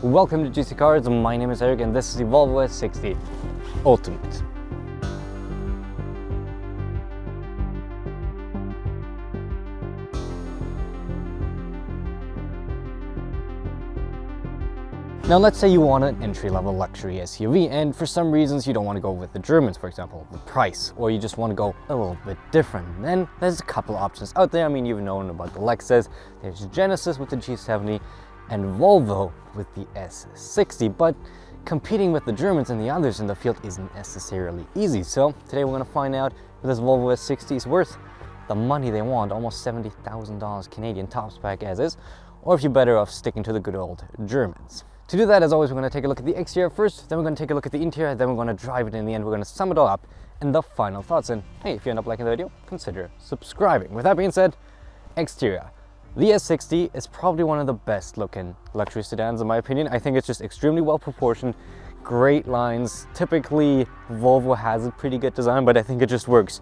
Welcome to GCCars, my name is Eric and this is the Volvo S60 Ultimate. Now let's say you want an entry-level luxury SUV and for some reasons you don't want to go with the Germans, for example, the price, or you just want to go a little bit different. Then there's a couple options out there. I mean, you've known about the Lexus, there's Genesis with the G70 and Volvo with the S60, but competing with the Germans and the others in the field isn't necessarily easy. So today we're going to find out if this Volvo S60 is worth the money they want, almost $70,000 Canadian top spec as is, or if you're better off sticking to the good old Germans. To do that, as always, we're going to take a look at the exterior first, then we're going to take a look at the interior, then we're going to drive it in the end. We're going to sum it all up and the final thoughts. And hey, if you end up liking the video, consider subscribing. With that being said, exterior. The S60 is probably one of the best looking luxury sedans in my opinion. I think it's just extremely well proportioned, great lines. Typically, Volvo has a pretty good design, but I think it just works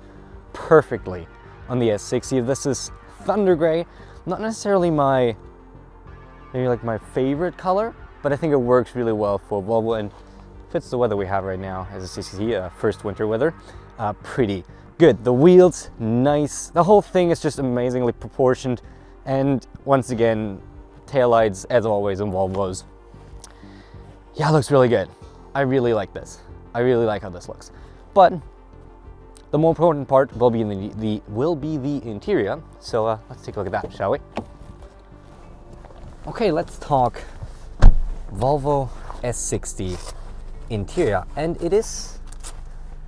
perfectly on the S60. This is thunder gray, not necessarily maybe my favorite color, but I think it works really well for Volvo and fits the weather we have right now. As you see, first winter weather, pretty good. The wheels, nice. The whole thing is just amazingly proportioned. And once again, taillights, as always, in Volvos. Yeah, it looks really good. I really like this. I really like how this looks. But the more important part will be the interior. So let's take a look at that, shall we? Okay, let's talk Volvo S60 interior, and it is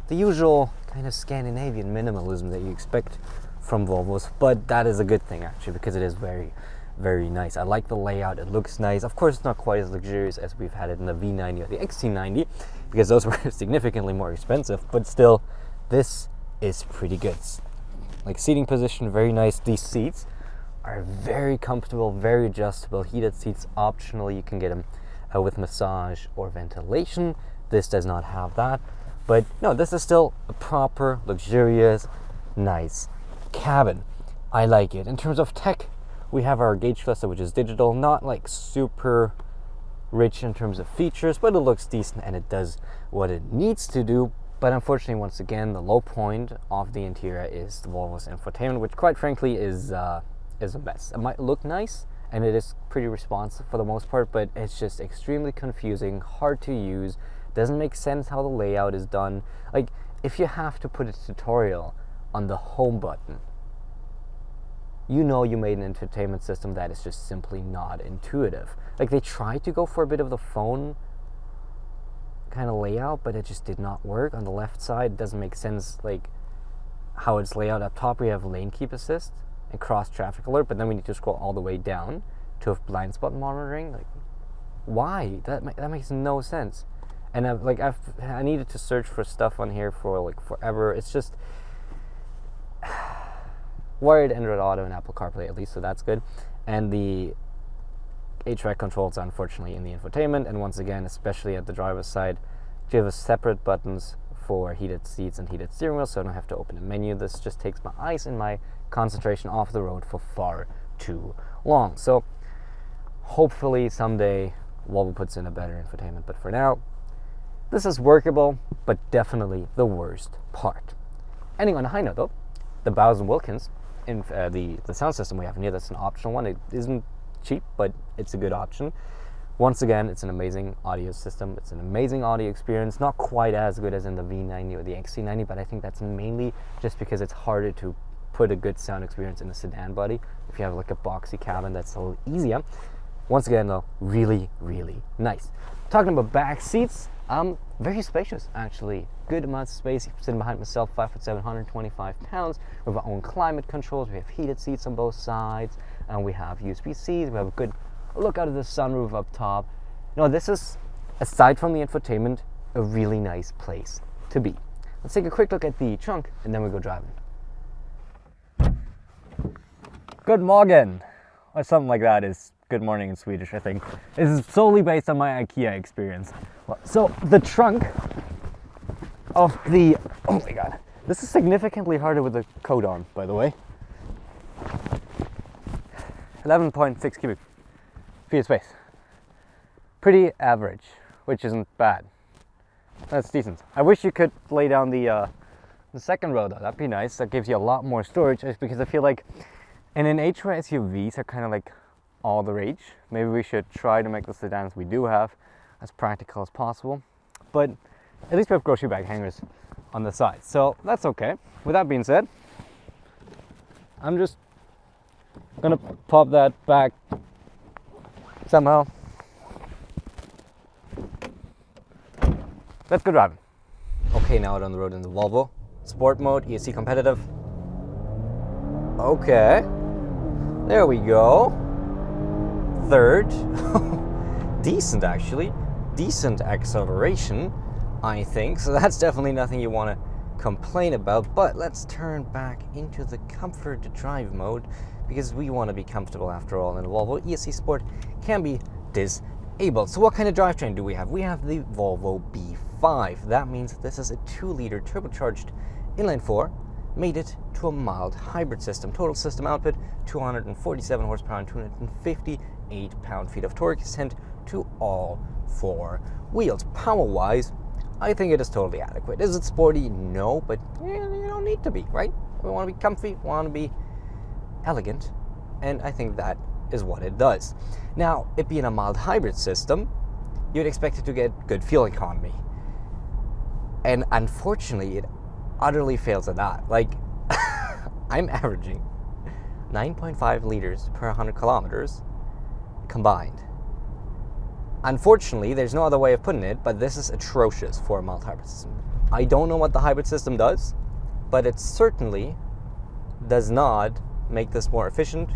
the usual kind of Scandinavian minimalism that you expect from Volvos, but that is a good thing actually, because it is very, very nice. I like the layout, it looks nice. Of course, it's not quite as luxurious as we've had it in the V90 or the XC90, because those were significantly more expensive, but still, this is pretty good. Like seating position, very nice. These seats are very comfortable, very adjustable. Heated seats, optionally, you can get them with massage or ventilation. This does not have that, but no, this is still a proper, luxurious, nice cabin. I like it. In terms of tech, we have our gauge cluster, which is digital, not like super rich in terms of features, but it looks decent and it does what it needs to do. But unfortunately, once again, the low point of the interior is the Volvo's infotainment, which quite frankly is a mess. It might look nice and it is pretty responsive for the most part, but it's just extremely confusing, hard to use, doesn't make sense how the layout is done. Like, if you have to put a tutorial on the home button, you know you made an entertainment system that is just simply not intuitive. Like, they tried to go for a bit of the phone kind of layout, but it just did not work. On the left side, it doesn't make sense, like how it's laid out. Up top we have lane keep assist and cross traffic alert, but then we need to scroll all the way down to have blind spot monitoring. Like, why? That makes no sense. And I needed to search for stuff on here for like forever. It's just wired Android Auto and Apple CarPlay at least, so that's good. And the HVAC controls are unfortunately in the infotainment, and once again, especially at the driver's side, you have separate buttons for heated seats and heated steering wheel, so I don't have to open a menu. This just takes my eyes and my concentration off the road for far too long. So hopefully someday Volvo puts in a better infotainment, but for now, this is workable, but definitely the worst part. Ending on a high note though, the Bowers & Wilkins, in the sound system we have in here, that's an optional one. It isn't cheap, but it's a good option. Once again, it's an amazing audio system. It's an amazing audio experience. Not quite as good as in the V90 or the XC90, but I think that's mainly just because it's harder to put a good sound experience in a sedan body. If you have like a boxy cabin, that's a little easier. Once again though, really, really nice. Talking about back seats, very spacious actually. Good amount of space. Sitting behind myself, 5'7", 125 pounds. We have our own climate controls. We have heated seats on both sides, and we have USB-Cs. We have a good look out of the sunroof up top. No, this is, aside from the infotainment, a really nice place to be. Let's take a quick look at the trunk, and then we go driving. Good morgen, or something like that is good morning in Swedish, I think. This is solely based on my IKEA experience. So the trunk of the, oh my god, this is significantly harder with the coat on, by the way. 11.6 cubic feet of space. pretty average, which isn't bad. That's decent. I wish you could lay down the second row though. That'd be nice. That gives you a lot more storage, just because I feel like in an age where SUVs are kind of like all the rage, maybe we should try to make the sedans we do have as practical as possible. But at least we have grocery bag hangers on the side, so that's okay. With that being said, I'm just gonna pop that back somehow. Let's go driving. Okay, now out on the road in the Volvo. Sport mode, ESC competitive. Okay. There we go. Third. Decent, actually. Decent acceleration, I think. So that's definitely nothing you want to complain about. But let's turn back into the comfort drive mode, because we want to be comfortable after all. In a Volvo, ESC Sport can be disabled. So what kind of drivetrain do we have? We have the Volvo B5. That means this is a 2-liter turbocharged inline-4, made it to a mild hybrid system. Total system output, 247 horsepower and 258 pound-feet of torque sent to all 4 wheels. Power-wise, I think it is totally adequate. Is it sporty? No, but you don't need to be, right? We want to be comfy, we want to be elegant, and I think that is what it does. Now, it being a mild hybrid system, you'd expect it to get good fuel economy. And unfortunately, it utterly fails at that. Like, I'm averaging 9.5 liters per 100 kilometers combined. Unfortunately, there's no other way of putting it, but this is atrocious for a mild hybrid system. I don't know what the hybrid system does, but it certainly does not make this more efficient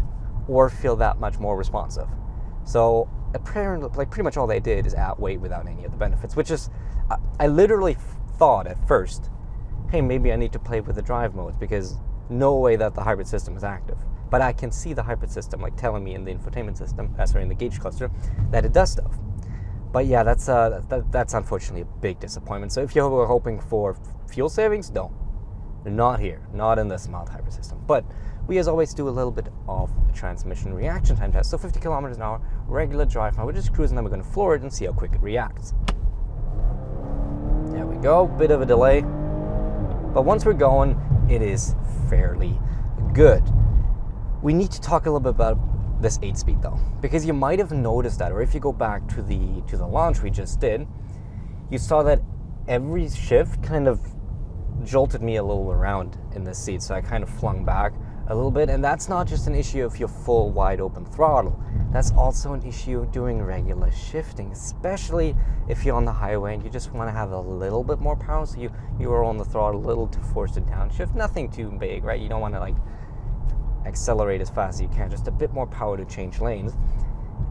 or feel that much more responsive. So apparently, like, pretty much all they did is add weight without any of the benefits, which is, I literally thought at first, hey, maybe I need to play with the drive modes, because no way that the hybrid system is active. But I can see the hybrid system like telling me in the infotainment system, in the gauge cluster, that it does stuff. But yeah, that's unfortunately a big disappointment. So if you were hoping for fuel savings, no, not here, not in this mild hybrid system. But we, as always, do a little bit of a transmission reaction time test. So 50 kilometers an hour, regular drive. Now we're just cruising, then we're going to floor it and see how quick it reacts. There we go, bit of a delay. But once we're going, it is fairly good. We need to talk a little bit about this 8-speed though, because you might have noticed that, or if you go back to the launch we just did, you saw that every shift kind of jolted me a little around in this seat, so I kind of flung back a little bit. And that's not just an issue of your full wide open throttle, that's also an issue doing regular shifting, especially if you're on the highway and you just want to have a little bit more power, so you are on the throttle a little to force the downshift. Nothing too big, right? You don't want to like accelerate as fast as you can, just a bit more power to change lanes.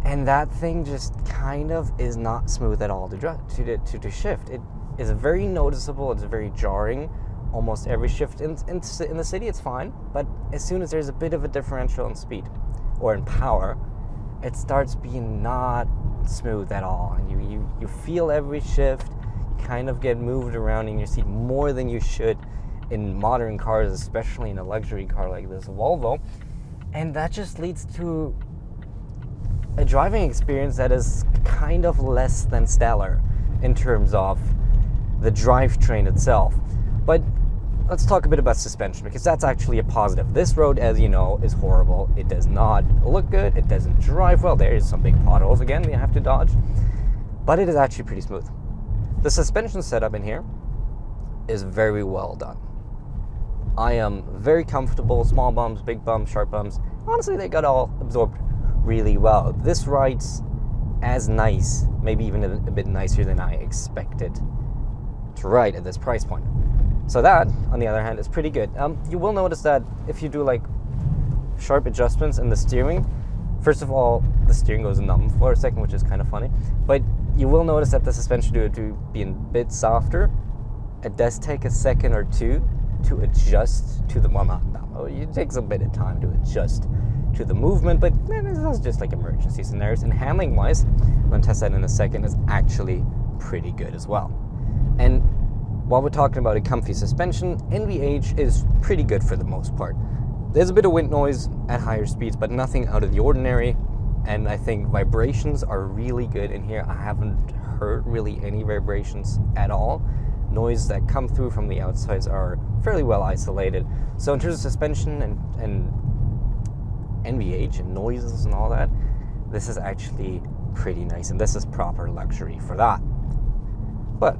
And that thing just kind of is not smooth at all to shift. It is very noticeable, it's very jarring. Almost every shift in the city, it's fine, but as soon as there's a bit of a differential in speed or in power, it starts being not smooth at all. And you feel every shift, you kind of get moved around in your seat more than you should in modern cars, especially in a luxury car like this Volvo. And that just leads to a driving experience that is kind of less than stellar in terms of the drivetrain itself. But let's talk a bit about suspension, because that's actually a positive. This road, as you know, is horrible. It does not look good. It doesn't drive well. There is some big potholes again we have to dodge, but it is actually pretty smooth. The suspension setup in here is very well done. I am very comfortable. Small bumps, big bumps, sharp bumps. Honestly, they got all absorbed really well. This rides as nice, maybe even a bit nicer than I expected to ride at this price point. So that, on the other hand, is pretty good. You will notice that if you do like sharp adjustments in the steering, first of all, the steering goes numb for a second, which is kind of funny. But you will notice that the suspension, due to being a bit softer, it does take a second or two to adjust to the, well, not it takes a bit of time to adjust to the movement, but that's just like emergency scenarios. And handling wise, I'm going to test that in a second, is actually pretty good as well. And while we're talking about a comfy suspension, NVH is pretty good for the most part. There's a bit of wind noise at higher speeds, but nothing out of the ordinary. And I think vibrations are really good in here. I haven't heard really any vibrations at all. Noise that come through from the outsides are fairly well isolated. So in terms of suspension and NVH and noises and all that, this is actually pretty nice, and this is proper luxury for that. But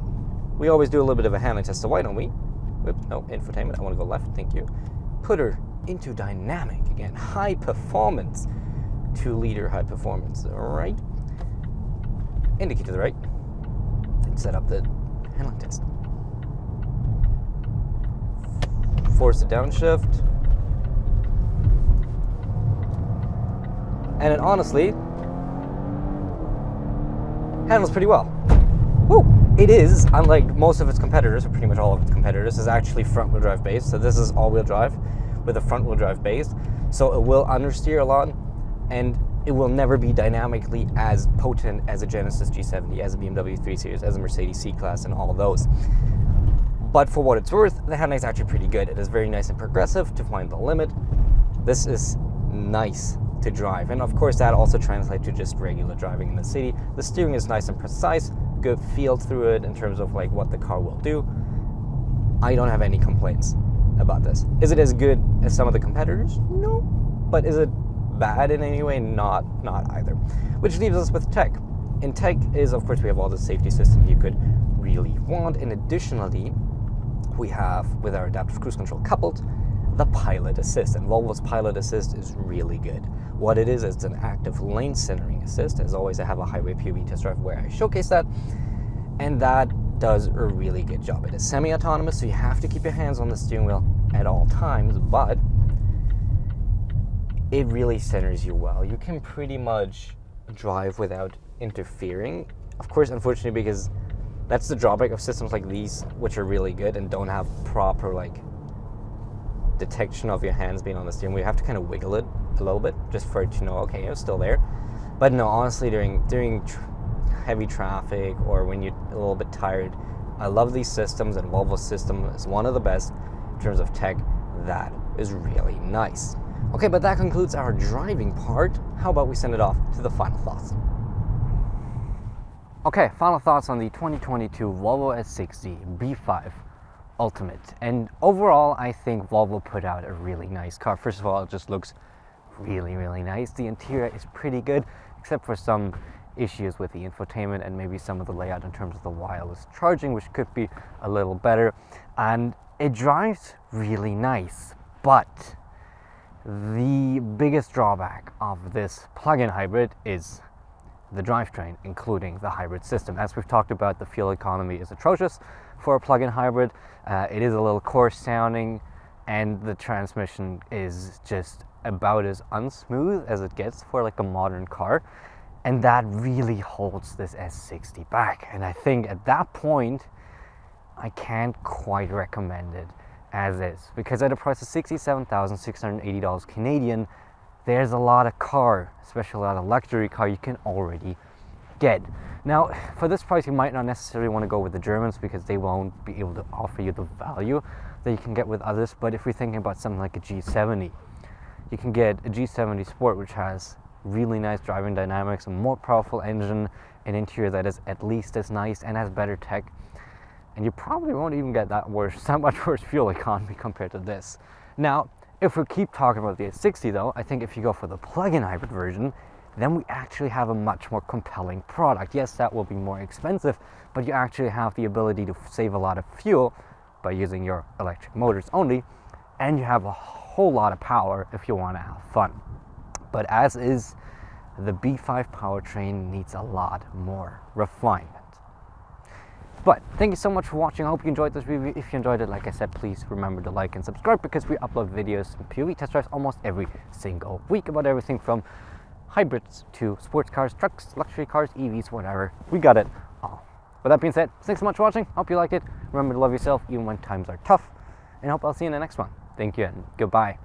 we always do a little bit of a handling test, so why don't we? Whoops, no, infotainment, I want to go left, thank you. Put her into dynamic again, high performance, 2-liter high performance, all right? Indicate to the right, and set up the handling test. Force the downshift. And it honestly handles pretty well. Woo! It is, unlike most of its competitors, or pretty much all of its competitors, is actually front-wheel drive based. So this is all-wheel drive with a front-wheel drive base. So it will understeer a lot, and it will never be dynamically as potent as a Genesis G70, as a BMW 3 Series, as a Mercedes C-Class, and all of those. But for what it's worth, the handling is actually pretty good. It is very nice and progressive to find the limit. This is nice to drive, and of course that also translates to just regular driving in the city. The steering is nice and precise, good feel through it in terms of like what the car will do. I don't have any complaints about this. Is it as good as some of the competitors? No. But is it bad in any way? Not either. Which leaves us with tech. In tech is, of course, we have all the safety systems you could really want, and additionally we have, with our adaptive cruise control coupled, the pilot assist. And Volvo's pilot assist is really good. What it is, it's an active lane centering assist. As always, I have a highway POV test drive where I showcase that, and that does a really good job. It is semi-autonomous, so you have to keep your hands on the steering wheel at all times, but it really centers you well. You can pretty much drive without interfering. Of course, unfortunately, because that's the drawback of systems like these, which are really good and don't have proper like detection of your hands being on the steering wheel. You have to kind of wiggle it a little bit just for it to know, okay, it's still there. But no, honestly, during heavy traffic or when you're a little bit tired, I love these systems, and Volvo's system is one of the best in terms of tech. That is really nice. Okay, but that concludes our driving part. How about we send it off to the final thoughts? Okay, final thoughts on the 2022 Volvo S60 B5 Ultimate. And overall, I think Volvo put out a really nice car. First of all, it just looks really, really nice. The interior is pretty good, except for some issues with the infotainment and maybe some of the layout in terms of the wireless charging, which could be a little better. And it drives really nice, but the biggest drawback of this plug-in hybrid is the drivetrain, including the hybrid system. As we've talked about, the fuel economy is atrocious for a plug-in hybrid. It is a little coarse sounding, and the transmission is just about as unsmooth as it gets for like a modern car, and that really holds this S60 back. And I think at that point I can't quite recommend it as is, because at a price of $67,680 Canadian, there's a lot of car, especially a lot of luxury car you can already get. Now, for this price, you might not necessarily want to go with the Germans because they won't be able to offer you the value that you can get with others. But if we're thinking about something like a G70, you can get a G70 Sport, which has really nice driving dynamics, a more powerful engine, an interior that is at least as nice and has better tech. And you probably won't even get that much worse fuel economy compared to this. Now, if we keep talking about the S60 though, I think if you go for the plug-in hybrid version, then we actually have a much more compelling product. Yes, that will be more expensive, but you actually have the ability to save a lot of fuel by using your electric motors only, and you have a whole lot of power if you want to have fun. But as is, the B5 powertrain needs a lot more refinement. But thank you so much for watching. I hope you enjoyed this review. If you enjoyed it, like I said, please remember to like and subscribe, because we upload videos and POV test drives almost every single week about everything from hybrids to sports cars, trucks, luxury cars, EVs, whatever. We got it all. With that being said, thanks so much for watching. Hope you liked it. Remember to love yourself even when times are tough, and hope I'll see you in the next one. Thank you and goodbye.